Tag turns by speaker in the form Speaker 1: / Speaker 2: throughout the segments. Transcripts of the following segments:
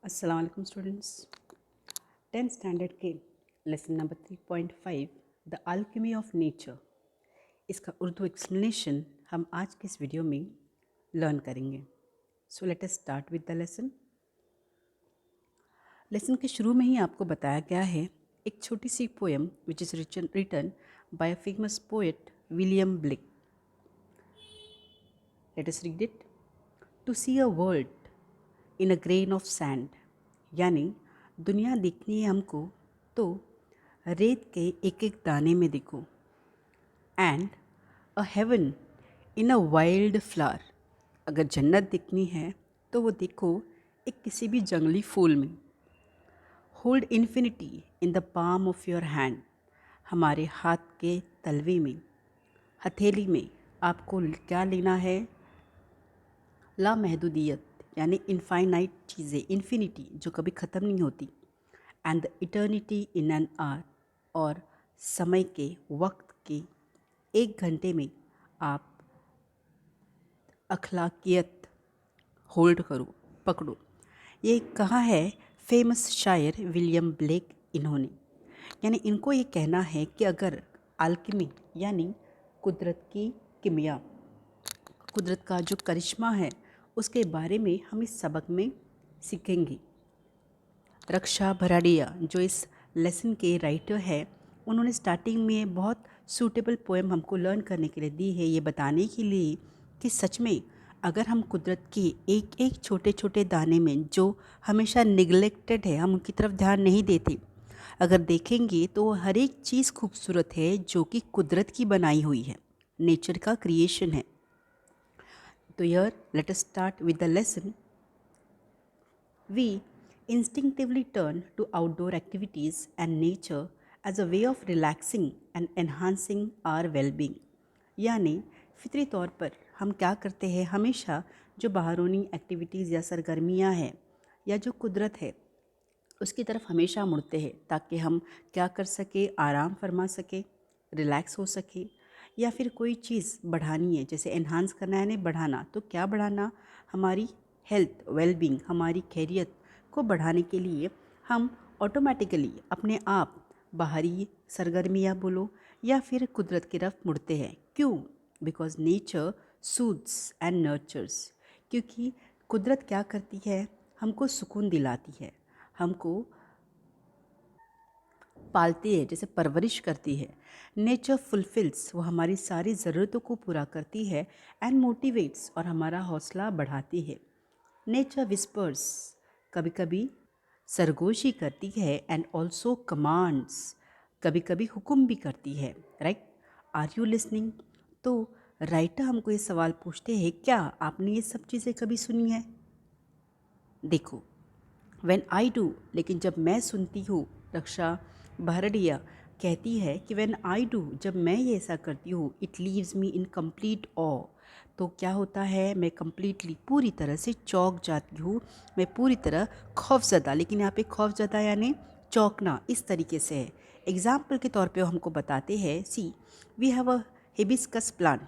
Speaker 1: अस्सलाम वालेकुम students. 10th standard के lesson number 3.5 the alchemy of nature, इसका उर्दू एक्सप्लेनेशन हम आज के इस वीडियो में लर्न करेंगे। So let us start with the lesson. Lesson के शुरू में ही आपको बताया गया है एक छोटी सी poem which is written by a famous poet William Blake. Let us read it. To see a world in a grain of sand, यानी दुनिया देखनी है हमको तो रेत के एक एक दाने में देखो। And a heaven in a wild flower, अगर जन्नत देखनी है तो वो देखो एक किसी भी जंगली फूल में। Hold infinity in the palm of your hand, हमारे हाथ के तलवे में, हथेली में आपको क्या लेना है? लामहदूदियत, यानी इनफाइनाइट चीज़ें, इन्फिनिटी जो कभी ख़त्म नहीं होती। And the eternity in an hour, और समय के, वक्त के एक घंटे में आप अखलाकियत होल्ड करो, पकड़ो। ये कहा है फेमस शायर विलियम ब्लेक इन्होंने। यानी इनको ये कहना है कि अगर अल्केमी यानी कुदरत की किमिया, कुदरत का जो करिश्मा है उसके बारे में हम इस सबक में सीखेंगे। रक्षा भराड़िया जो इस लेसन के राइटर है, उन्होंने स्टार्टिंग में बहुत सूटेबल पोएम हमको लर्न करने के लिए दी है, ये बताने के लिए कि सच में अगर हम कुदरत के एक एक छोटे छोटे दाने में जो हमेशा निगलेक्टेड है, हम उनकी तरफ ध्यान नहीं देते, अगर देखेंगे तो हर एक चीज़ खूबसूरत है जो कि कुदरत की बनाई हुई है, नेचर का क्रिएशन है। तो here let us start with the lesson. We instinctively turn to outdoor activities and nature as a way of relaxing and enhancing our well-being. यानी फितरी तौर पर हम क्या करते हैं, हमेशा जो बाहरोनी एक्टिविटीज़ या सरगर्मियाँ हैं या जो कुदरत है उसकी तरफ हमेशा मुड़ते हैं ताकि हम क्या कर सके, आराम फरमा सके, रिलैक्स हो सके। या फिर कोई चीज़ बढ़ानी है, जैसे एनहांस करना है यानी बढ़ाना, तो क्या बढ़ाना? हमारी हेल्थ, वेलबींग, हमारी खैरियत को बढ़ाने के लिए हम ऑटोमेटिकली अपने आप बाहरी सरगर्मियाँ बोलो या फिर कुदरत की तरफ मुड़ते हैं। क्यों? बिकॉज नेचर सूथ्स एंड नर्चर्स, क्योंकि कुदरत क्या करती है, हमको सुकून दिलाती है, हमको पालती है, जैसे परवरिश करती है। नेचर फुलफिल्स, वो हमारी सारी ज़रूरतों को पूरा करती है। एंड मोटिवेट्स, और हमारा हौसला बढ़ाती है। नेचर विस्पर्स, कभी कभी सरगोशी करती है। एंड ऑल्सो कमांड्स, कभी कभी हुक्म भी करती है। राइट? Are you listening? तो राइटर हमको ये सवाल पूछते हैं, क्या आपने ये सब चीज़ें कभी सुनी है? देखो, व्हेन आई डू, लेकिन जब मैं सुनती हूँ, रक्षा भारडिया कहती है कि व्हेन आई डू, जब मैं ये ऐसा करती हूँ, it leaves me in complete awe, तो क्या होता है, मैं कंप्लीटली पूरी तरह से चौंक जाती हूँ, मैं पूरी तरह खौफजदा। लेकिन यहाँ पे खौफजदा यानी चौंकना इस तरीके से है। एग्जाम्पल के तौर पे वो हमको बताते हैं, see we have a hibiscus plant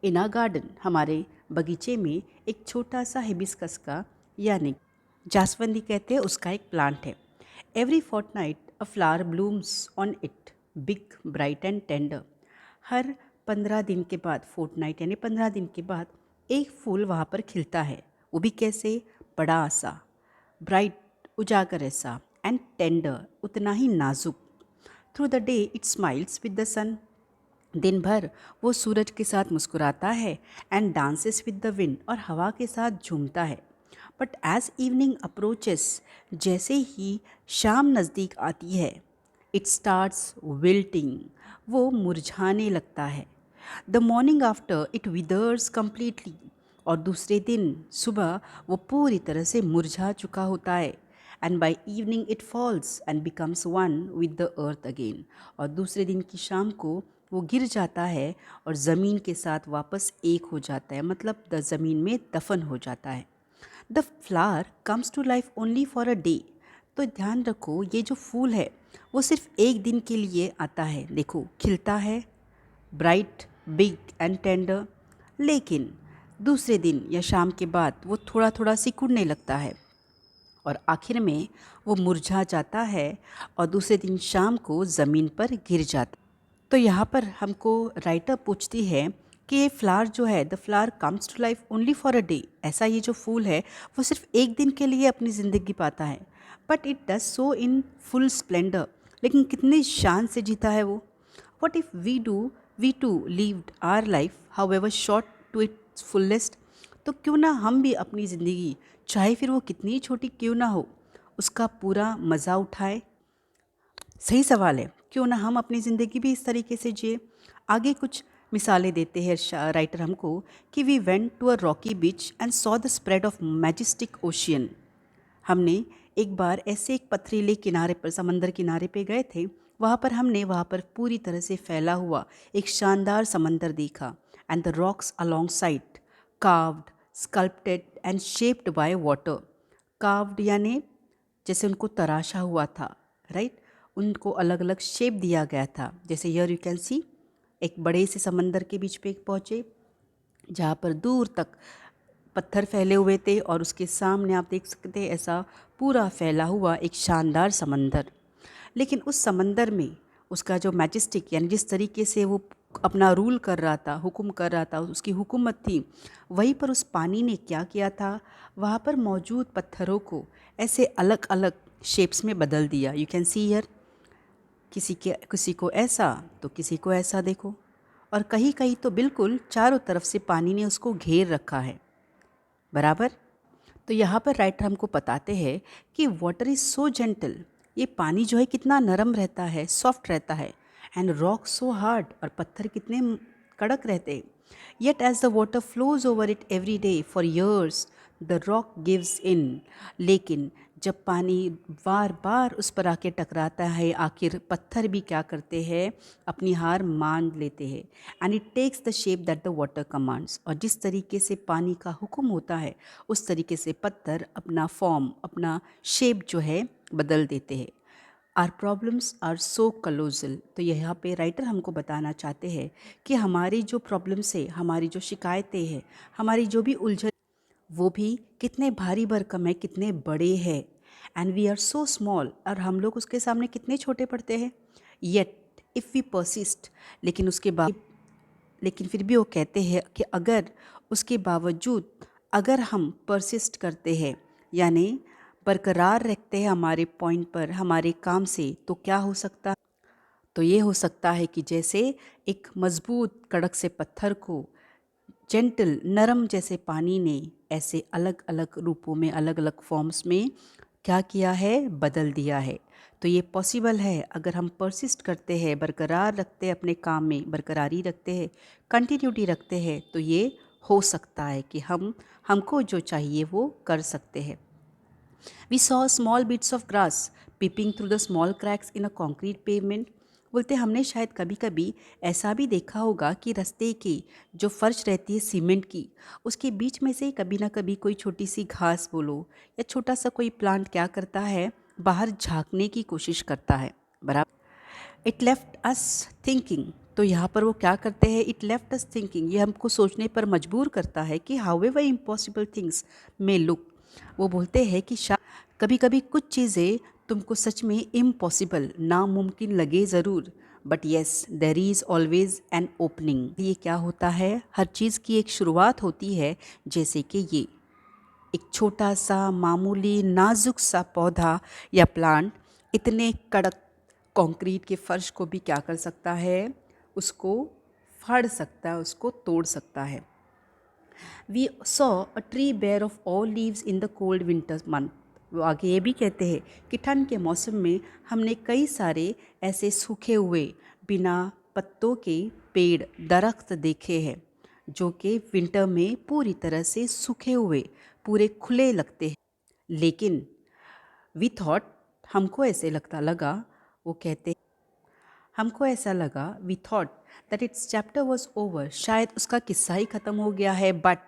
Speaker 1: in a garden, हमारे बगीचे में एक छोटा सा हिबिस्कस का यानी जासवंदी कहते हैं उसका एक प्लांट है। Every fortnight a flower blooms on it, big bright and tender, हर 15 दिन के बाद, फोर्टनाइट यानी 15 दिन के बाद एक फूल वहाँ पर खिलता है। वो भी कैसे? बड़ा सा, ब्राइट उजागर ऐसा, एंड टेंडर उतना ही नाजुक। Through the day it smiles with the sun, दिन भर वो सूरज के साथ मुस्कुराता है। And dances with the wind, और हवा के साथ झूमता है। बट एज इवनिंग अप्रोचेस, जैसे ही शाम नज़दीक आती है, इट स्टार्ट्स विल्टिंग, वो मुरझाने लगता है। The morning after it withers completely, और दूसरे दिन सुबह वो पूरी तरह से मुरझा चुका होता है। And by evening it falls and becomes one with the earth again, और दूसरे दिन की शाम को वो गिर जाता है और ज़मीन के साथ वापस एक हो जाता है, मतलब ज़मीन में दफन हो जाता है। The flower comes to life only for a day, तो ध्यान रखो ये जो फूल है वो सिर्फ एक दिन के लिए आता है। देखो, खिलता है, ब्राइट, बिग एंड टेंडर, लेकिन दूसरे दिन या शाम के बाद वो थोड़ा थोड़ा सिकुड़ने लगता है और आखिर में वो मुरझा जाता है और दूसरे दिन शाम को ज़मीन पर गिर जाता। तो यहाँ पर हमको राइटर पूछती है कि ये फ्लावर जो है, the flower comes to life only for a day. ऐसा ये जो फूल है वो सिर्फ एक दिन के लिए अपनी ज़िंदगी पाता है, but it does so in full splendour. लेकिन कितनी शान से जीता है वो। What if we too lived our life however short to its fullest. तो क्यों ना हम भी अपनी ज़िंदगी, चाहे फिर वो कितनी छोटी क्यों ना हो, उसका पूरा मज़ा उठाए। सही सवाल है, क्यों ना हम अपनी ज़िंदगी भी इस तरीके से जिए। आगे कुछ मिसालें देते हैं राइटर हमको कि we went to a rocky beach and saw the spread of majestic ocean. हमने एक बार ऐसे एक पथरीले किनारे पर, समंदर किनारे पे गए थे। वहाँ पर पूरी तरह से फैला हुआ एक शानदार समंदर देखा। And the rocks along side carved, sculpted and shaped by water. Carved यानी जैसे उनको तराशा हुआ था, राइट। उनको अलग अलग शेप दिया गया था। जैसे हियर यू कैन सी, एक बड़े से समंदर के बीच पे पहुँचे जहाँ पर दूर तक पत्थर फैले हुए थे और उसके सामने आप देख सकते हैं ऐसा पूरा फैला हुआ एक शानदार समंदर। लेकिन उस समंदर में उसका जो मैजेस्टिक यानी जिस तरीके से वो अपना रूल कर रहा था, हुक्म कर रहा था, उसकी हुकूमत थी, वहीं पर उस पानी ने क्या किया था, वहाँ पर मौजूद पत्थरों को ऐसे अलग अलग शेप्स में बदल दिया। यू कैन सी हियर, किसी को ऐसा तो किसी को ऐसा देखो, और कहीं कहीं तो बिल्कुल चारों तरफ से पानी ने उसको घेर रखा है, बराबर। तो यहाँ पर राइटर हमको बताते हैं कि वाटर इज़ सो जेंटल, ये पानी जो है कितना नरम रहता है, सॉफ्ट रहता है। एंड रॉक सो हार्ड, और पत्थर कितने कड़क रहते हैं। Yet as the water flows over it every day for years the rock gives in. लेकिन जब पानी बार बार उस पर आके टकराता है, आखिर पत्थर भी क्या करते हैं, अपनी हार मान लेते हैं। And it takes the shape that the water commands. और जिस तरीके से पानी का हुक्म होता है उस तरीके से पत्थर अपना फॉर्म, अपना शेप जो है बदल देते हैं। Our problems are so colossal. तो यहाँ पे राइटर हमको बताना चाहते हैं कि हमारी जो प्रॉब्लम्स है, हमारी जो शिकायतें हैं, हमारी जो भी उलझन, वो भी कितने भारी भरकम है, कितने बड़े हैं। And we are so small, और हम लोग उसके सामने कितने छोटे पड़ते हैं। येट इफ़ वी परसिस्ट, लेकिन उसके बाद, लेकिन फिर भी वो कहते हैं कि अगर उसके बावजूद अगर हम परसिस्ट करते हैं, यानी बरकरार रखते हैं हमारे पॉइंट पर, हमारे काम से, तो क्या हो सकता। तो ये हो सकता है कि जैसे एक मजबूत कड़क से पत्थर को जेंटल नरम जैसे पानी ने ऐसे अलग अलग रूपों में, अलग अलग फॉर्म्स में क्या किया है, बदल दिया है। तो ये पॉसिबल है अगर हम परसिस्ट करते हैं, बरकरार रखते हैं अपने काम में, बरकरारी रखते हैं, कंटिन्यूटी रखते हैं, तो ये हो सकता है कि हमको जो चाहिए वो कर सकते हैं। We saw small bits of grass peeping through the small cracks in a concrete pavement. बोलते हमने शायद कभी कभी ऐसा भी देखा होगा कि रास्ते की जो फर्श रहती है सीमेंट की, उसके बीच में से कभी ना कभी कोई छोटी सी घास बोलो या छोटा सा कोई प्लांट क्या करता है, बाहर झांकने की कोशिश करता है, बराबर। It left us thinking. तो यहाँ पर वो क्या करते हैं, इट लेफ्ट अस थिंकिंग, ये हमको सोचने पर मजबूर करता है कि how ever impossible things may look. वो बोलते हैं कि कभी कभी कुछ चीज़ें तुमको सच में इम्पॉसिबल, नामुमकिन लगे ज़रूर, but yes there is always an opening. ये क्या होता है, हर चीज़ की एक शुरुआत होती है। जैसे कि ये एक छोटा सा मामूली नाजुक सा पौधा या प्लांट इतने कड़क कंक्रीट के फर्श को भी क्या कर सकता है, उसको फाड़ सकता है, उसको तोड़ सकता है। We saw a tree bare of all leaves in the cold winter month. वो आगे ये भी कहते हैं कि ठंड के मौसम में हमने कई सारे ऐसे सूखे हुए बिना पत्तों के पेड़, दरख्त देखे हैं जो कि विंटर में पूरी तरह से सूखे हुए, पूरे खुले लगते हैं। लेकिन वी थॉट, हमको ऐसे लगा, वो कहते हमको ऐसा लगा, we thought that its chapter was over, शायद उसका किस्सा ही ख़त्म हो गया है। बट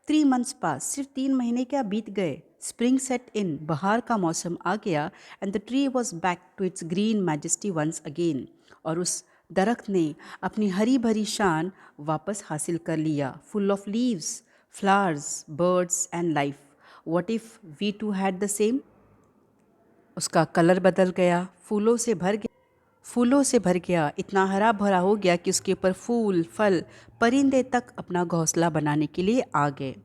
Speaker 1: 3 मंथ्स पास, सिर्फ 3 महीने क्या बीत गए। स्प्रिंग सेट इन, बहार का मौसम आ गया। And the tree was back to its green majesty once again. और उस दरख्त ने अपनी हरी भरी शान वापस हासिल कर लिया। Full of leaves, flowers, birds and life. What if we too had the same? उसका कलर बदल गया, फूलों से भर गया, इतना हरा भरा हो गया कि उसके ऊपर फूल फल परिंदे तक अपना घोंसला बनाने के लिए आ गए।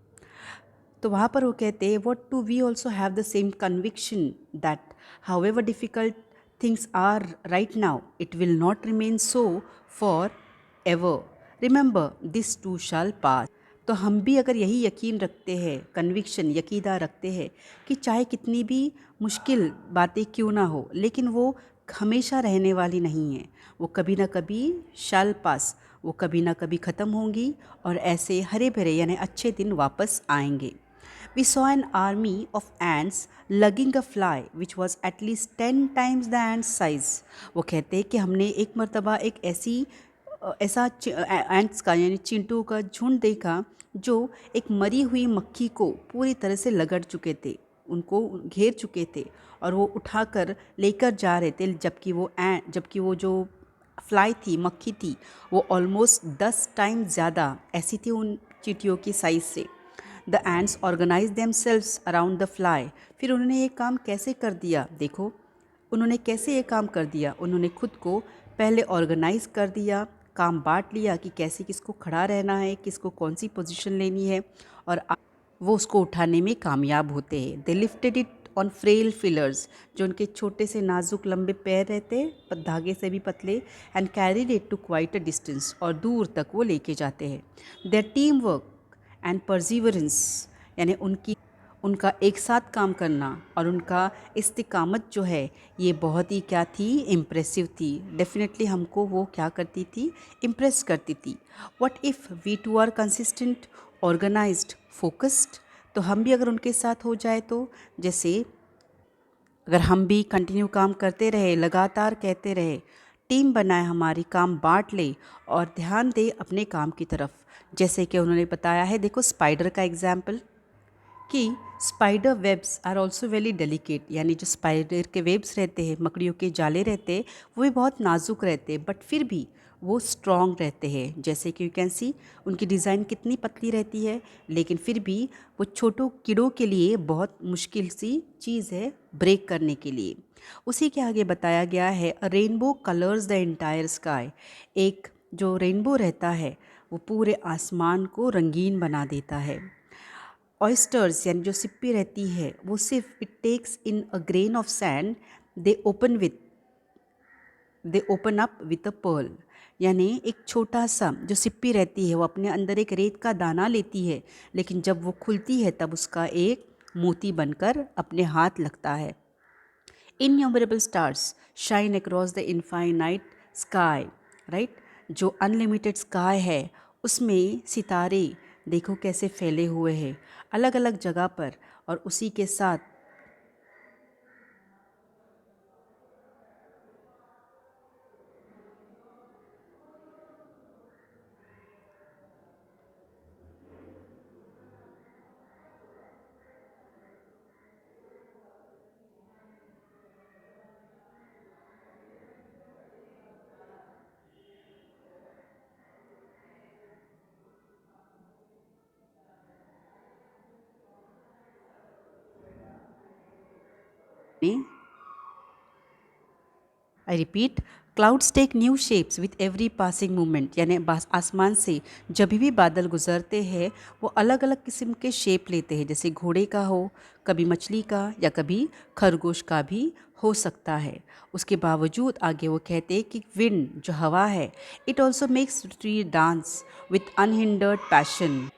Speaker 1: तो वहाँ पर वो कहते हैं what do we also have the same conviction that however difficult things are right now it will not remain so forever, remember this too shall pass. तो हम भी अगर यही यकीन रखते हैं, कन्विक्शन यकीदा रखते हैं कि चाहे कितनी भी मुश्किल बातें क्यों ना हो, लेकिन वो हमेशा रहने वाली नहीं है, वो कभी ना कभी शैल पास, वो कभी ना कभी ख़त्म होंगी और ऐसे हरे भरे यानी अच्छे दिन वापस आएंगे। We saw an army of ants lugging a fly which was at least 10 times the ant size. वो कहते हैं कि हमने एक मर्तबा एक ऐसा एंट्स का यानी चिंटू का झुंड देखा जो एक मरी हुई मक्खी को पूरी तरह से लगड़ चुके थे, उनको घेर चुके थे और वो उठाकर लेकर जा रहे थे, जबकि वो जो फ्लाई थी, मक्खी थी, वो ऑलमोस्ट 10 टाइम ज़्यादा ऐसी थी उन चींटियों की साइज़ से। The ants organize themselves around the fly. फिर उन्होंने ये काम कैसे कर दिया, देखो उन्होंने कैसे ये काम कर दिया, उन्होंने खुद को पहले ऑर्गेनाइज कर दिया, काम बांट लिया कि कैसे किसको खड़ा रहना है, किसको कौन सी पोजीशन लेनी है, और वो उसको उठाने में कामयाब होते हैं। They lifted it on frail pillars, जो उनके छोटे से नाजुक लंबे पैर रहते धागे से भी पतले, and carried it to quite a distance, और दूर तक वो लेके जाते हैं। Their team work and perseverance यानी उनका एक साथ काम करना और उनका इस्तिकामत जो है ये बहुत ही क्या थी, इम्प्रेसिव थी। डेफिनेटली हमको वो क्या करती थी, इम्प्रेस करती थी। What if we too are consistent, organized, focused, तो हम भी अगर उनके साथ हो जाए तो, जैसे अगर हम भी कंटिन्यू काम करते रहे, लगातार कहते रहे, टीम बनाए हमारी, काम बांट ले और ध्यान दे अपने काम की तरफ। जैसे कि उन्होंने बताया है, देखो स्पाइडर का एग्जाम्पल कि spider webs are also very delicate, यानी जो स्पाइडर के वेब्स रहते हैं, मकड़ियों के जाले रहते हैं, वो भी बहुत नाजुक रहते हैं, बट फिर भी वो स्ट्रॉन्ग रहते हैं। जैसे कि यू कैन सी उनकी डिज़ाइन कितनी पतली रहती है, लेकिन फिर भी वो छोटों कीड़ों के लिए बहुत मुश्किल सी चीज़ है ब्रेक करने के लिए। उसी के आगे बताया गया है, rainbow colours the entire sky. एक जो रेनबो रहता है वो पूरे आसमान को रंगीन बना देता है। ऑयस्टर्स यानी जो सिप्पी रहती है, वो सिर्फ it takes in a grain of sand, they open up with a pearl, यानी एक छोटा सा जो सिप्पी रहती है वो अपने अंदर एक रेत का दाना लेती है, लेकिन जब वो खुलती है तब उसका एक मोती बनकर अपने हाथ लगता है। Innumerable stars shine across the infinite sky, right, जो अनलिमिटेड स्काई है उसमें सितारे देखो कैसे फैले हुए हैं अलग अलग जगह पर, और उसी के साथ I repeat, clouds take new shapes with every passing movement, यानी आसमान से जब भी बादल गुजरते हैं वो अलग अलग किस्म के शेप लेते हैं, जैसे घोड़े का हो, कभी मछली का, या कभी खरगोश का भी हो सकता है। उसके बावजूद आगे वो कहते हैं कि विंड जो हवा है, it also makes tree dance with unhindered passion,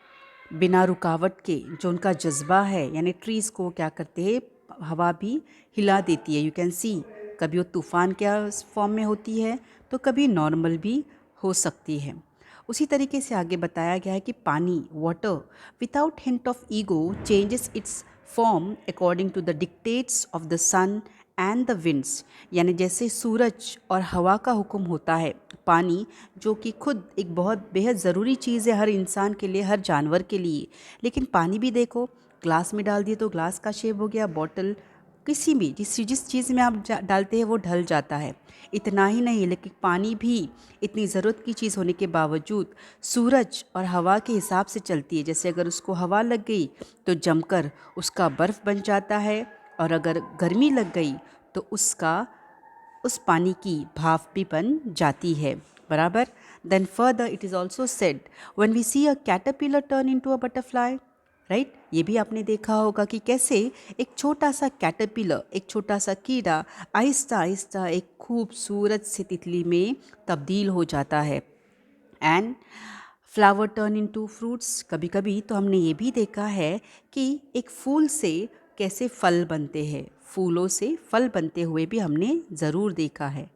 Speaker 1: बिना रुकावट के जो उनका जज्बा है, यानी ट्रीज़ को क्या करते हैं, हवा भी हिला देती है। यू कैन सी कभी वो तूफ़ान क्या फॉर्म में होती है तो कभी नॉर्मल भी हो सकती है। उसी तरीके से आगे बताया गया है कि पानी, water, without hint of ego changes its form according to the dictates of the sun and the winds, यानी जैसे सूरज और हवा का हुक्म होता है, पानी जो कि खुद एक बहुत बेहद ज़रूरी चीज़ है हर इंसान के लिए, हर जानवर के लिए, लेकिन पानी भी देखो ग्लास में डाल दिए तो ग्लास का शेप हो गया, बॉटल किसी भी जिस चीज़ में आप डालते हैं वो ढल जाता है। इतना ही नहीं, लेकिन पानी भी इतनी ज़रूरत की चीज़ होने के बावजूद सूरज और हवा के हिसाब से चलती है। जैसे अगर उसको हवा लग गई तो जमकर उसका बर्फ़ बन जाता है, और अगर गर्मी लग गई तो उस पानी की भाप भी बन जाती है। बराबर। Then further it is also said, when we see a caterpillar turn into a butterfly, right. ये भी आपने देखा होगा कि कैसे एक छोटा सा कैटरपिलर, एक छोटा सा कीड़ा आहिस्ता आहिस्ता एक खूबसूरत सी तितली में तब्दील हो जाता है। And flower turn into fruits, कभी कभी तो हमने ये भी देखा है कि एक फूल से कैसे फल बनते हैं, फूलों से फल बनते हुए भी हमने ज़रूर देखा है।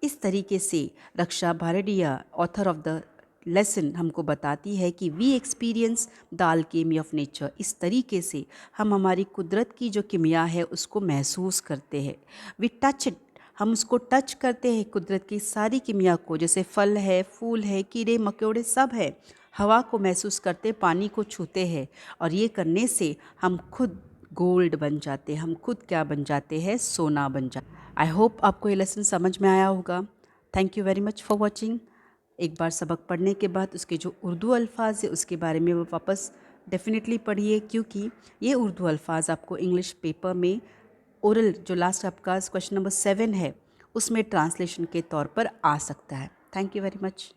Speaker 1: इस तरीके से Raksha Bhardiya, author of the lesson, हमको बताती है कि we experience the alchemy of nature. इस तरीके से हम हमारी कुदरत की जो किमिया है उसको महसूस करते हैं। वी टच इट, हम उसको टच करते हैं, कुदरत की सारी किमिया को, जैसे फल है, फूल है, कीड़े मकोड़े सब है। हवा को महसूस करते, पानी को छूते हैं, और ये करने से हम खुद गोल्ड बन जाते हैं। हम खुद क्या बन जाते हैं? सोना बन जाते। आई होप आपको ये लेसन समझ में आया होगा। Thank you very much for watching. एक बार सबक पढ़ने के बाद उसके जो उर्दू अल्फाज है उसके बारे में वो वापस डेफिनेटली पढ़िए, क्योंकि ये उर्दू अल्फाज आपको इंग्लिश पेपर में ओरल, जो लास्ट आपका क्वेश्चन नंबर 7 है, उसमें ट्रांसलेशन के तौर पर आ सकता है। Thank you very much.